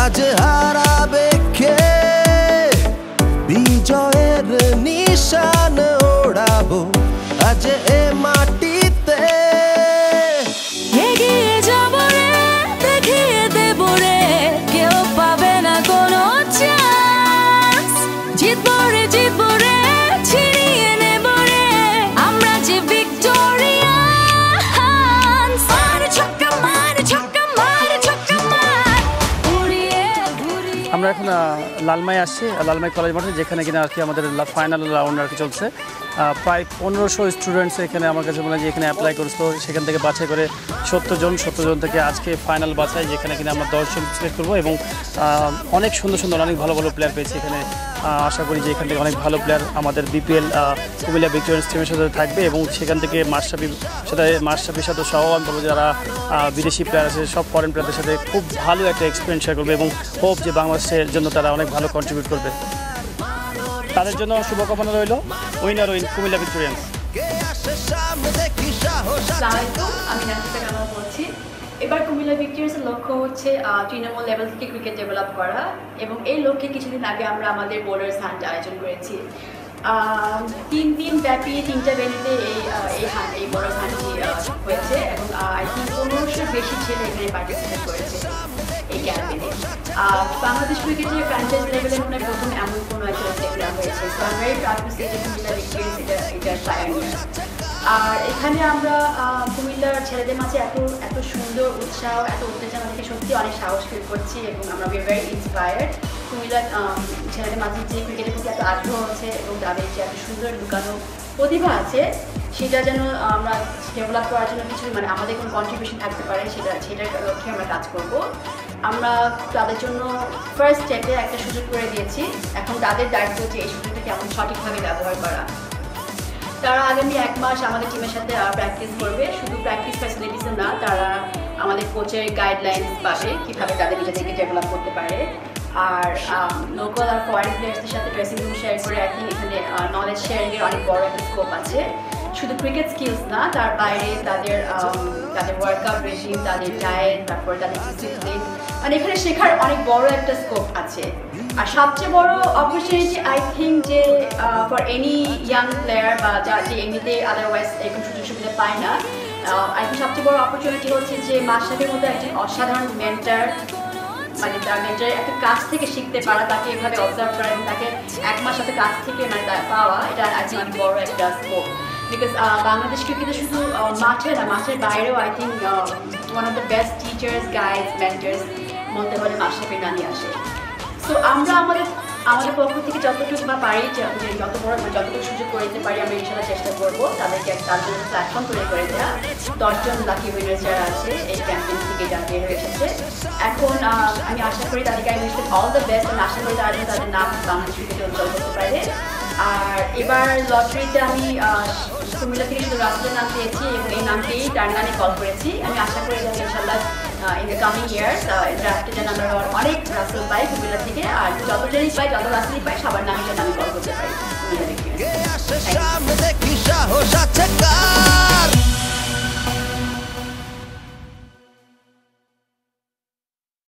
আজ হারাবে কে বিজয়ের নিশান ওড়াবো আজ এ মাটিতে এগিয়ে যাব রে দেখিয়ে দেব রে কেউ পাবে না কোনো চান্স জিতবো রে ছিনিয়ে নেব রে আমরা যে ভিক্টোরিয়ান্স মারে ছক্কা আমরা এখন লালমাই আসছি লালমাই কলেজ মাঠে যেখানে কিনা আর কি আমাদের ফাইনাল রাউন্ড আর কি চলছে প্রায় 1500 স্টুডেন্টস এখানে আমার কাছে মনে হয় যে এখানে অ্যাপ্লাই করেছিল সেখান থেকে বাছাই করে 70 জন থেকে আজকে ফাইনাল বাছাই যেখানে কিনা আমরা 10 জন সিলেক্ট করবো এবং অনেক সুন্দর অনেক ভালো প্লেয়ার পেয়েছি এখানে আশা করি যে এখান থেকে অনেক ভালো প্লেয়ার আমাদের বিপিএল কুমিল্লা ভিক্টোরিয়ান্স টিমের সাথে থাকবে এবং সেখান থেকে মাশরাফির সাথে সহ আমি বলবো যারা বিদেশি প্লেয়ার আছে সব ফরেন প্লেয়ারদের সাথে খুব ভালো একটা এক্সপিরিয়েন্স শেয়ার করবে এবং হোপ যে বাংলাদেশের জন্য তারা অনেক ভালো কন্ট্রিবিউট করবে তাদের জন্য শুভকামনা রইল উইনার কুমিল্লা ভিক্টোরিয়ান্স। আমি নাফিসা কামাল বলছি। এবার কুমিল্লা ভিক্টোরিয়ান্সের লক্ষ্য হচ্ছে তৃণমূল লেভেল থেকে ক্রিকেট ডেভেলপ করা এবং এই লক্ষ্যে কিছুদিন আগে আমরা আমাদের বোলার্স হান্ট আয়োজন করেছি। 3 দিন ব্যাপী 3টা ভেন্যুতে এই বোলার্স হান্টটি হয়েছে এবং আই থিঙ্ক 1500 বেশি ছেলে এখানে পার্টিসিপেট করেছে এই ক্যাম্পেইনে। বাংলাদেশ ক্রিকেটের ফ্র্যাঞ্চাইজ লেভেলে মনে হয় প্রথম এমন কোনো একটা উদ্যোগ নেওয়া হয়েছে। So I very proud to say যে কুমিল্লা ভিক্টোরিয়ান্স এটা পায়োনিয়ার। আর এখানে আমরা কুমিল্লার ছেলেদের মাঝে এত সুন্দর উৎসাহ এত উত্তেজনা থেকে সত্যি অনেক সাহস ফিল করছি এবং আমরা ভেরি ইন্সপায়ার্ড। কুমিল্লার ছেলেদের মাঝে যে ক্রিকেটের প্রতি এত আগ্রহ আছে এবং তাদের যে এত সুন্দর লুকানো প্রতিভা আছে সেটা যেন আমরা ডেভেলপ করার জন্য কিছু মানে আমাদের কোনো কন্ট্রিবিউশন থাকতে পারে সেটার লক্ষ্যে আমরা কাজ করব। আমরা তাদের জন্য ফার্স্ট স্টেপে একটা সুযোগ করে দিয়েছি, এখন তাদের দায়িত্ব যে এই সুযোগটা কেমন সঠিকভাবে ব্যবহার করা। তারা আগামী 1 মাস আমাদের টিমের সাথে প্র্যাকটিস করবে, শুধু প্র্যাকটিস ফ্যাসিলিটিসে না, তারা আমাদের কোচের গাইডলাইন্স পাবে কীভাবে তাদের নিজেদেরকে ডেভেলপ করতে পারে। আর লোকাল আর ফরেন প্লেয়ার্সদের সাথে ড্রেসিং রুম শেয়ার করে আই থিঙ্ক এখানে নলেজ শেয়ারিংয়ের অনেক বড় একটা স্কোপ আছে। শুধু ক্রিকেট স্কিলস না, তার বাইরে তাদের ওয়ার্কআউট রেজিম, তাদের ডায়েট, তারপর তাদের ডিসিপ্লিন, মানে এখানে শেখার অনেক বড় একটা স্কোপ আছে। আর সবচেয়ে বড় অপরচুনিটি আই থিঙ্ক যে ফর এনি ইয়াং প্লেয়ার বা যে এমনিতে আদারওয়াইজ এরকম সুযোগ সুবিধা পায় না, আই থিঙ্ক সবচেয়ে বড় অপরচুনিটি হচ্ছে যে মাশরাফির মতো একজন অসাধারণ মেন্টার, মানে তার মেন্টারের একটা কাছ থেকে শিখতে পারা, তাকে এভাবে অবজার্ভ করা এবং তাকে 1 মাস সাথে কাছ থেকে মানে পাওয়া, এটা আই থিঙ্ক অনেক বড় একটা স্কোপ। বিকজ বাংলাদেশ ক্রিকেটে শুধু মাঠে না, মাঠের বাইরেও I think one of the best teachers guides mentors বলতে পারে মাশরাফি নানি আসে। সো আমরা আমাদের পক্ষ থেকে যতটুকু বা পারি যে যতটুকু সুযোগ করে দিতে পারি আমরা ইনশাল্লাহ চেষ্টা করবো তাদেরকে তার জন্য প্ল্যাটফর্ম তৈরি করে দেওয়া। 10 জন লাকি উইনার্স যারা আছে এই ক্যাম্পেইন থেকে যারা বের হয়ে এসেছে, এখন আমি আশা করি তাদেরকে আমি অল দ্য বেস্ট, আমি আশা করি তারা যেন তাদের নাম বাংলাদেশ ক্রিকেটে উজ্জ্বল করতে পারে। আর এবার লটারিতে আমি কুমিল্লা থেকে শুধু রাসেলের নাম পেয়েছি এবং এই নামকেই টার্নানে কল করেছি। আমি আশা করি যে ইনশাল্লাহ ইন দ্য কামিং ইয়ার্স ড্রাফটে যেন আমরা অনেক রাসেল পাই কুমিল্লা থেকে, আর যতজনই পাই যত রাসেলই পাই সবার নামে যেন আমি কল করতে পারি কুমিল্লা থেকে। সামনে দেখি সাহস আছে কার।